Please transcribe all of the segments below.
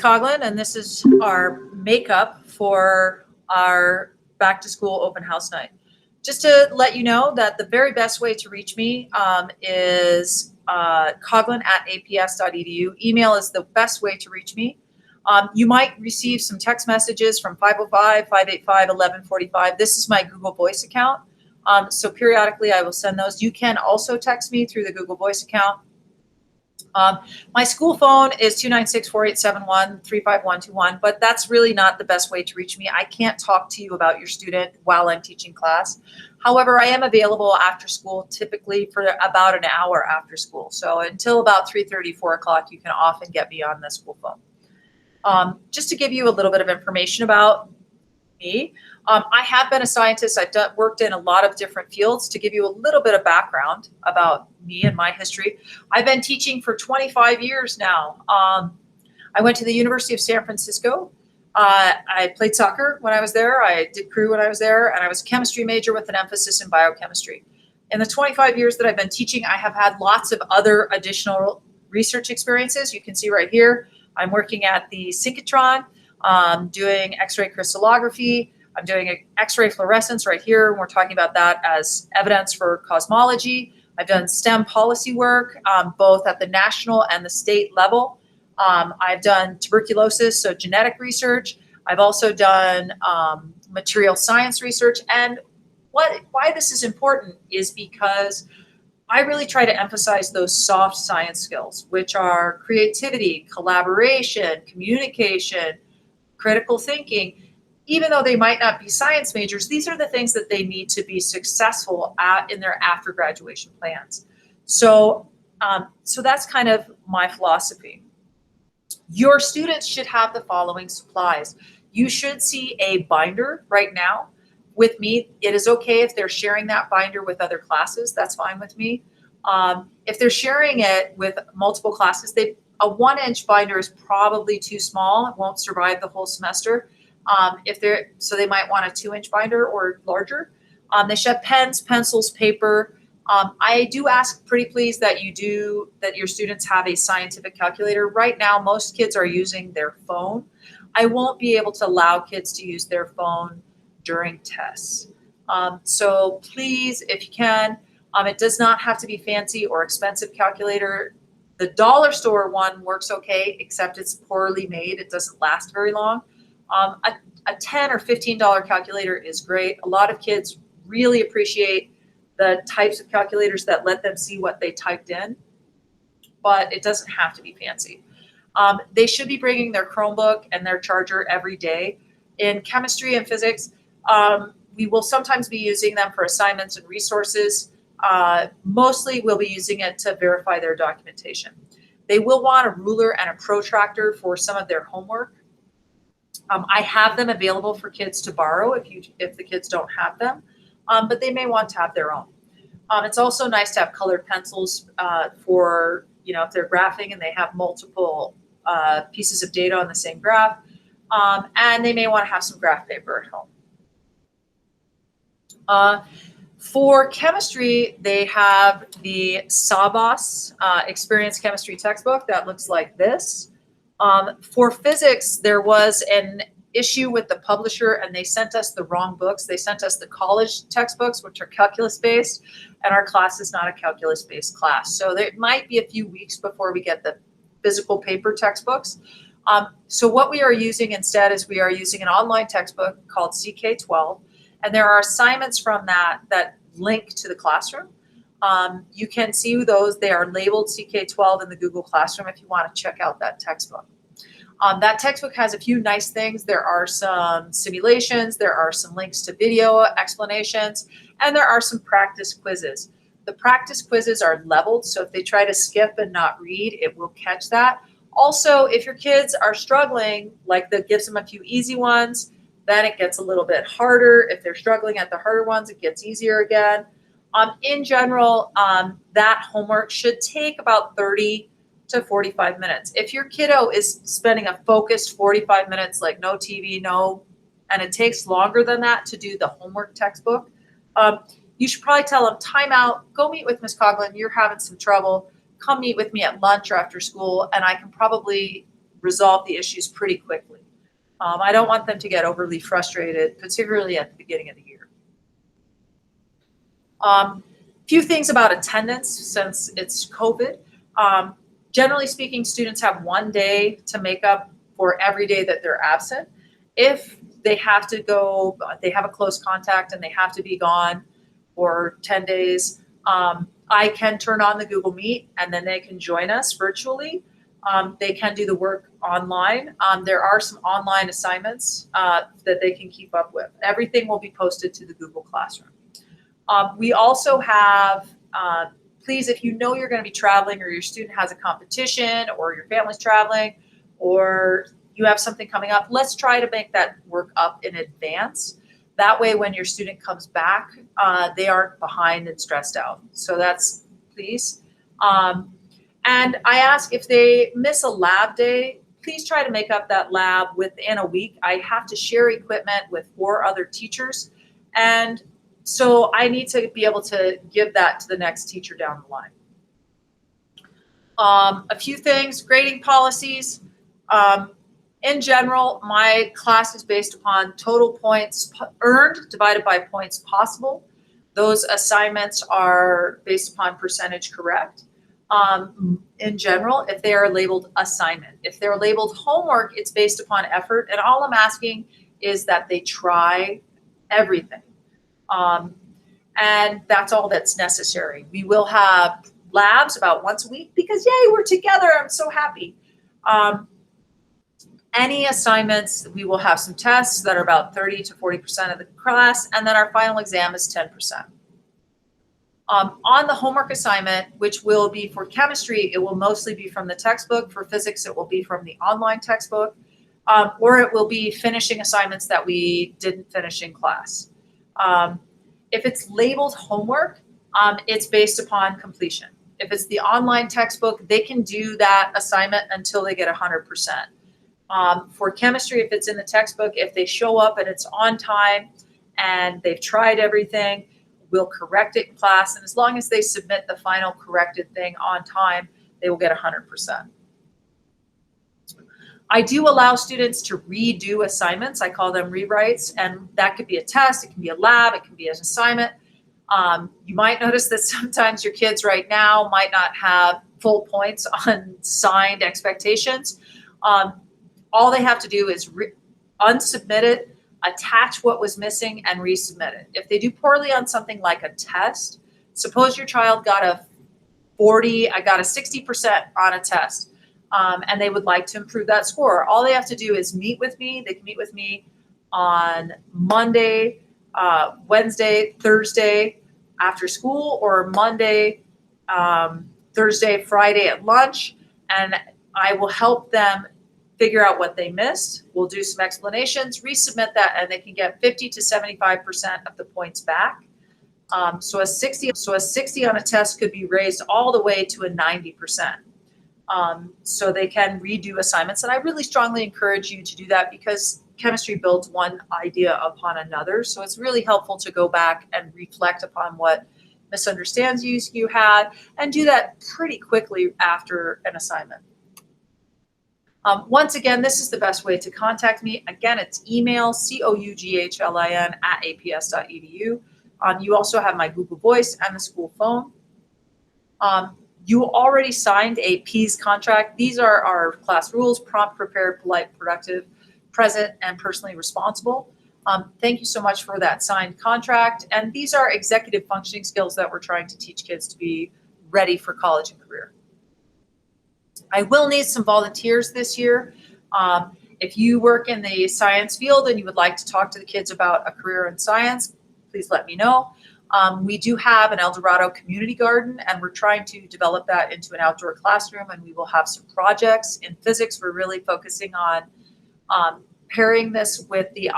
Coughlin, and this is our makeup for our back to school open house night. Just to let you know that the very best way to reach me is coughlin@aps.edu. Email is the best way to reach me. You might receive some text messages from 505-585-1145. This is my Google Voice account. So periodically I will send those. You can also text me through the Google Voice account. My school phone is 296-4871-35121, but that's really not the best way to reach me. I can't talk to you about your student while I'm teaching class. However, I am available after school, typically for about an hour after school. So until about 3:30, 4 o'clock, you can often get me on the school phone. Just to give you a little bit of information about me, I have been a scientist. I've worked in a lot of different fields. To give you a little bit of background about me and my history, I've been teaching for 25 years now. I went to the University of San Francisco. I played soccer when I was there. I did crew when I was there, and I was a chemistry major with an emphasis in biochemistry. In the 25 years that I've been teaching, I have had lots of other additional research experiences. You can see right here, I'm working at the synchrotron, doing X-ray crystallography. I'm doing X-ray fluorescence right here, and we're talking about that as evidence for cosmology. I've done STEM policy work, both at the national and the state level. I've done tuberculosis, so genetic research. I've also done material science research. And why this is important is because I really try to emphasize those soft science skills, which are creativity, collaboration, communication, critical thinking. Even though they might not be science majors, these are the things that they need to be successful at in their after graduation plans. So that's kind of my philosophy. Your students should have the following supplies. You should see a binder right now with me. It is okay if they're sharing that binder with other classes. That's fine with me. If they're sharing it with multiple classes, a 1-inch binder is probably too small. It won't survive the whole semester. So they might want a 2-inch binder or larger. They should have pens, pencils, paper. I do ask pretty please that your students have a scientific calculator. Right now, most kids are using their phone. I won't be able to allow kids to use their phone during tests. So please, if you can, it does not have to be fancy or expensive calculator. The dollar store one works okay, except it's poorly made. It doesn't last very long. A $10 or $15 calculator is great. A lot of kids really appreciate the types of calculators that let them see what they typed in, but it doesn't have to be fancy. They should be bringing their Chromebook and their charger every day. In chemistry and physics, we will sometimes be using them for assignments and resources. Mostly we'll be using it to verify their documentation. They will want a ruler and a protractor for some of their homework. I have them available for kids to borrow if the kids don't have them, but they may want to have their own. It's also nice to have colored pencils for, if they're graphing and they have multiple pieces of data on the same graph, and they may want to have some graph paper at home. For chemistry, they have the Sabas Experience Chemistry textbook that looks like this. For physics, there was an issue with the publisher and they sent us the wrong books. They sent us the college textbooks, which are calculus-based, and our class is not a calculus-based class. So there might be a few weeks before we get the physical paper textbooks. So what we are using instead is we are using an online textbook called CK12, and there are assignments from that link to the classroom. You can see those. They are labeled CK12 in the Google Classroom if you want to check out that textbook. That textbook has a few nice things. There are some simulations, there are some links to video explanations, and there are some practice quizzes. The practice quizzes are leveled, so if they try to skip and not read, it will catch that. Also, if your kids are struggling, like that gives them a few easy ones, then it gets a little bit harder. If they're struggling at the harder ones, it gets easier again. In general, that homework should take about 30 to 45 minutes. If your kiddo is spending a focused 45 minutes, like no TV, and it takes longer than that to do the homework textbook, you should probably tell them, time out, go meet with Ms. Coughlin, you're having some trouble, come meet with me at lunch or after school, and I can probably resolve the issues pretty quickly. I don't want them to get overly frustrated, particularly at the beginning of the year. Few things about attendance since it's COVID. Generally speaking, students have 1 day to make up for every day that they're absent. If they have to go, they have a close contact and they have to be gone for 10 days, I can turn on the Google Meet and then they can join us virtually. They can do the work online. There are some online assignments that they can keep up with. Everything will be posted to the Google Classroom. We also have, please, if you know you're going to be traveling or your student has a competition or your family's traveling or you have something coming up, let's try to make that work up in advance. That way, when your student comes back, they aren't behind and stressed out. So that's please. And I ask if they miss a lab day, please try to make up that lab within a week. I have to share equipment with 4 other teachers. And so I need to be able to give that to the next teacher down the line. A few things, grading policies. In general, my class is based upon total points earned divided by points possible. Those assignments are based upon percentage correct. In general, if they are labeled assignment. If they're labeled homework, it's based upon effort. And all I'm asking is that they try everything. And that's all that's necessary. We will have labs about once a week because, yay, we're together. I'm so happy. Any assignments, we will have some tests that are about 30 to 40% of the class, and then our final exam is 10%. On the homework assignment, which will be for chemistry, it will mostly be from the textbook. For physics, it will be from the online textbook, or it will be finishing assignments that we didn't finish in class. If it's labeled homework, it's based upon completion. If it's the online textbook, they can do that assignment until they get 100%. For chemistry, if it's in the textbook, if they show up and it's on time and they've tried everything, we'll correct it in class. And as long as they submit the final corrected thing on time, they will get 100%. I do allow students to redo assignments. I call them rewrites, and that could be a test, it can be a lab, it can be an assignment. You might notice that sometimes your kids right now might not have full points on signed expectations. All they have to do is unsubmit it, attach what was missing, and resubmit it. If they do poorly on something like a test, suppose your child got a 60% on a test, and they would like to improve that score. All they have to do is meet with me. They can meet with me on Monday, Wednesday, Thursday after school, or Monday, Thursday, Friday at lunch, and I will help them figure out what they missed. We'll do some explanations, resubmit that, and they can get 50 to 75% of the points back. So a 60 on a test could be raised all the way to a 90%. So they can redo assignments. And I really strongly encourage you to do that because chemistry builds one idea upon another. So it's really helpful to go back and reflect upon what misunderstandings you had and do that pretty quickly after an assignment. Once again, this is the best way to contact me. Again, it's email, coughlin@aps.edu. You also have my Google Voice and the school phone. You already signed a PEAS contract. These are our class rules: prompt, prepared, polite, productive, present, and personally responsible. Thank you so much for that signed contract. And these are executive functioning skills that we're trying to teach kids to be ready for college and career. I will need some volunteers this year. If you work in the science field and you would like to talk to the kids about a career in science, please let me know. We do have an El Dorado community garden, and we're trying to develop that into an outdoor classroom, and we will have some projects. In physics, we're really focusing on pairing this with the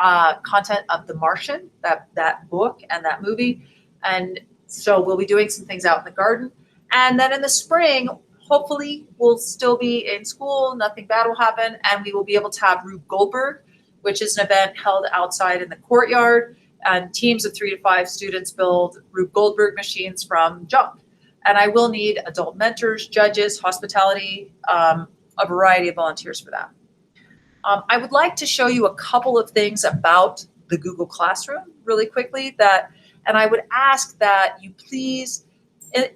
content of The Martian, that book and that movie. And so we'll be doing some things out in the garden. And then in the spring, hopefully we'll still be in school, nothing bad will happen, and we will be able to have Rube Goldberg, which is an event held outside in the courtyard, and teams of 3 to 5 students build Rube Goldberg machines from junk. And I will need adult mentors, judges, hospitality a variety of volunteers for that. I would like to show you a couple of things about the Google Classroom really quickly and I would ask that you please,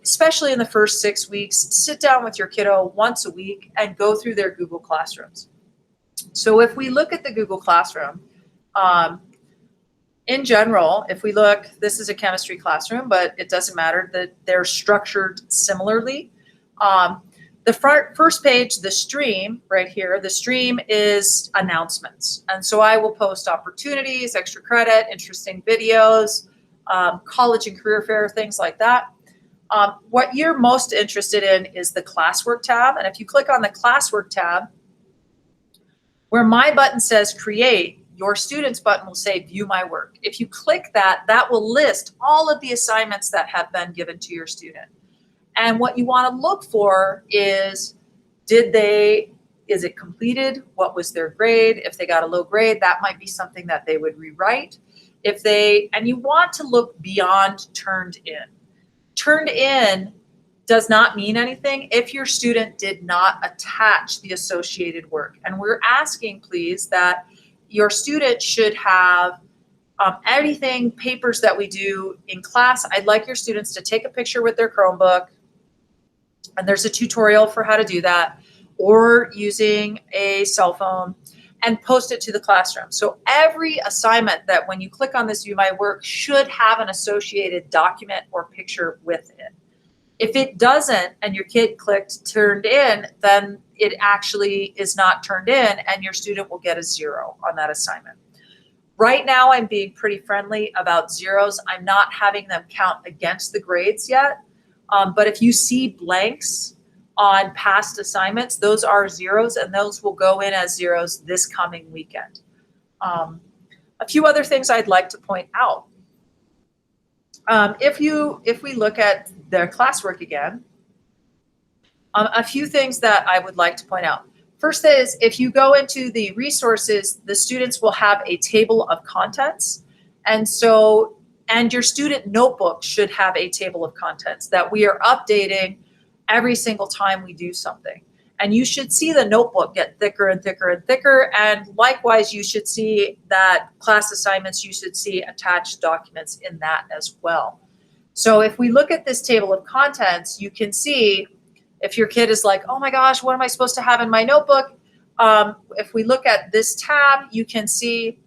especially in the first 6 weeks, sit down with your kiddo once a week and go through their Google Classrooms. So if we look at the Google Classroom, in general, if we look, this is a chemistry classroom, but it doesn't matter that they're structured similarly. The first page, the stream right here, the stream is announcements. And so I will post opportunities, extra credit, interesting videos, college and career fair, things like that. What you're most interested in is the classwork tab. And if you click on the classwork tab, where my button says create, your students button will say view my work. If you click that, that will list all of the assignments that have been given to your student. And what you want to look for is, is it completed? What was their grade? If they got a low grade, that might be something that they would rewrite. And you want to look beyond turned in. Turned in does not mean anything if your student did not attach the associated work. And we're asking, please, that your student should have anything, papers that we do in class. I'd like your students to take a picture with their Chromebook, and there's a tutorial for how to do that, or using a cell phone, and post it to the classroom. So every assignment that when you click on this view my work should have an associated document or picture with it. If it doesn't and your kid clicked turned in, then it actually is not turned in and your student will get a 0 on that assignment. Right now I'm being pretty friendly about zeros. I'm not having them count against the grades yet. But if you see blanks on past assignments, those are zeros and those will go in as zeros this coming weekend. A few other things I'd like to point out. If we look at their classwork again, a few things that I would like to point out. First is, if you go into the resources, the students will have a table of contents. And your student notebook should have a table of contents that we are updating every single time we do something. And you should see the notebook get thicker and thicker and thicker. And likewise, you should see that class assignments, you should see attached documents in that as well. So if we look at this table of contents, you can see if your kid is like, oh my gosh, what am I supposed to have in my notebook? If we look at this tab, you can see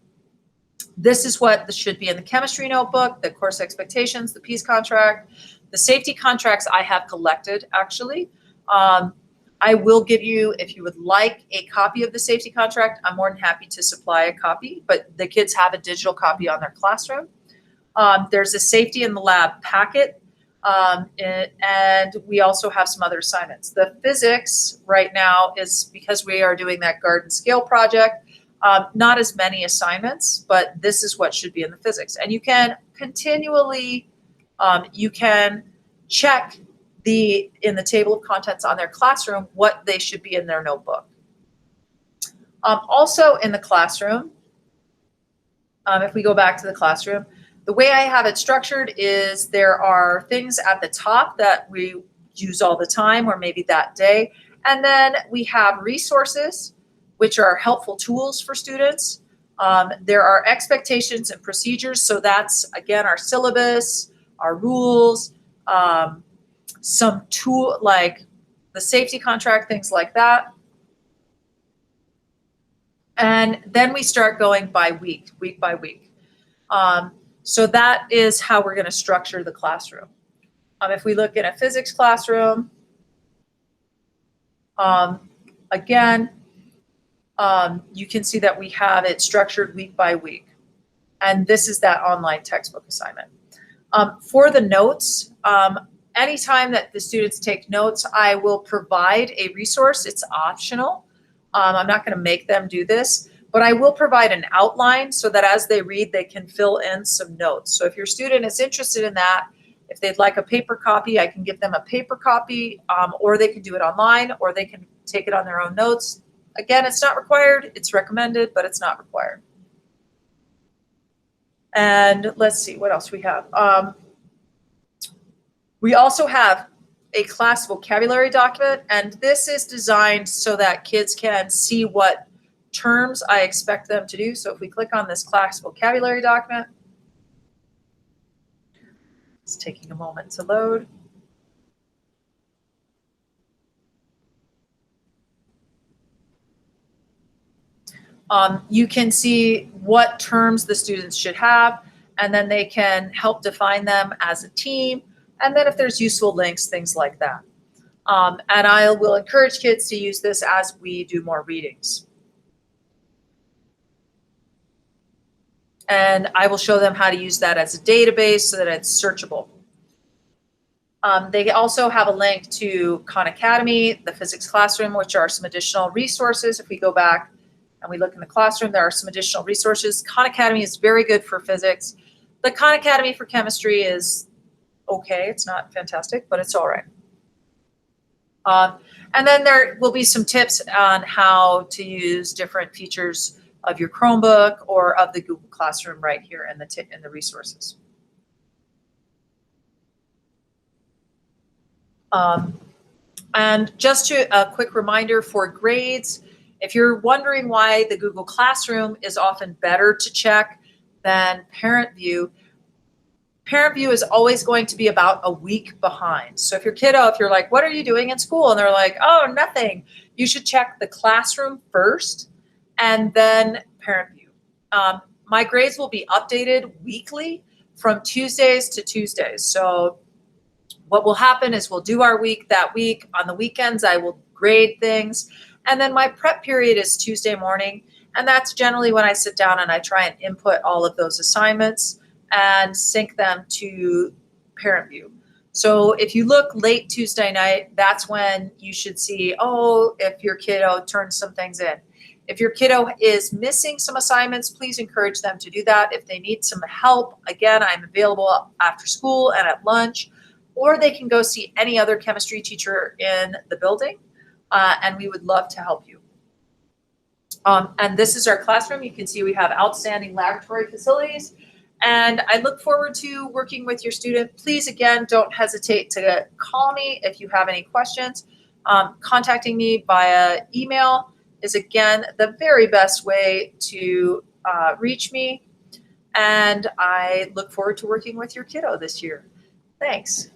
this is what should be in the chemistry notebook, the course expectations, the peace contract, the safety contracts I have collected actually. I will give you, if you would like a copy of the safety contract, I'm more than happy to supply a copy, but the kids have a digital copy on their classroom. There's a safety in the lab packet, and we also have some other assignments. The physics right now is, because we are doing that garden scale project, not as many assignments, but this is what should be in the physics. And you can continually, you can check in the table of contents on their classroom what they should be in their notebook. Also in the classroom, if we go back to the classroom, the way I have it structured is there are things at the top that we use all the time or maybe that day. And then we have resources, which are helpful tools for students. There are expectations and procedures. So that's, again, our syllabus, our rules, some tool like the safety contract, things like that. And then we start going by week by week. So that is how we're going to structure the classroom. If we look at a physics classroom, again, you can see that we have it structured week by week. And this is that online textbook assignment. For the notes, anytime that the students take notes, I will provide a resource. It's optional. I'm not going to make them do this, but I will provide an outline so that as they read, they can fill in some notes. So if your student is interested in that, if they'd like a paper copy, I can give them a paper copy, or they can do it online, or they can take it on their own notes. Again, it's not required. It's recommended, but it's not required. And let's see what else we have. We also have a class vocabulary document, and this is designed so that kids can see what terms I expect them to do. So if we click on this class vocabulary document, it's taking a moment to load. You can see what terms the students should have, and then they can help define them as a team. And then if there's useful links, things like that. And I will encourage kids to use this as we do more readings. And I will show them how to use that as a database so that it's searchable. They also have a link to Khan Academy, the physics classroom, which are some additional resources. If we go back and we look in the classroom, there are some additional resources. Khan Academy is very good for physics. The Khan Academy for chemistry is okay. It's not fantastic, but it's all right. And then there will be some tips on how to use different features of your Chromebook or of the Google Classroom right here in the resources. And just a quick reminder for grades, if you're wondering why the Google Classroom is often better to check than Parent View, Parent View is always going to be about a week behind. So if your kiddo, if you're like, what are you doing in school? And they're like, oh, nothing. You should check the classroom first and then Parent View. My grades will be updated weekly from Tuesdays to Tuesdays. So what will happen is we'll do our week that week. On the weekends, I will grade things. And then my prep period is Tuesday morning. And that's generally when I sit down and I try and input all of those assignments and sync them to Parent View. So if you look late Tuesday night, that's when you should see, oh, if your kiddo turns some things in. If your kiddo is missing some assignments, please encourage them to do that. If they need some help, again, I'm available after school and at lunch, or they can go see any other chemistry teacher in the building, and we would love to help you. And this is our classroom. You can see we have outstanding laboratory facilities. And I look forward to working with your student. Please, again, don't hesitate to call me if you have any questions. Contacting me via email is, again, the very best way to reach me. And I look forward to working with your kiddo this year. Thanks.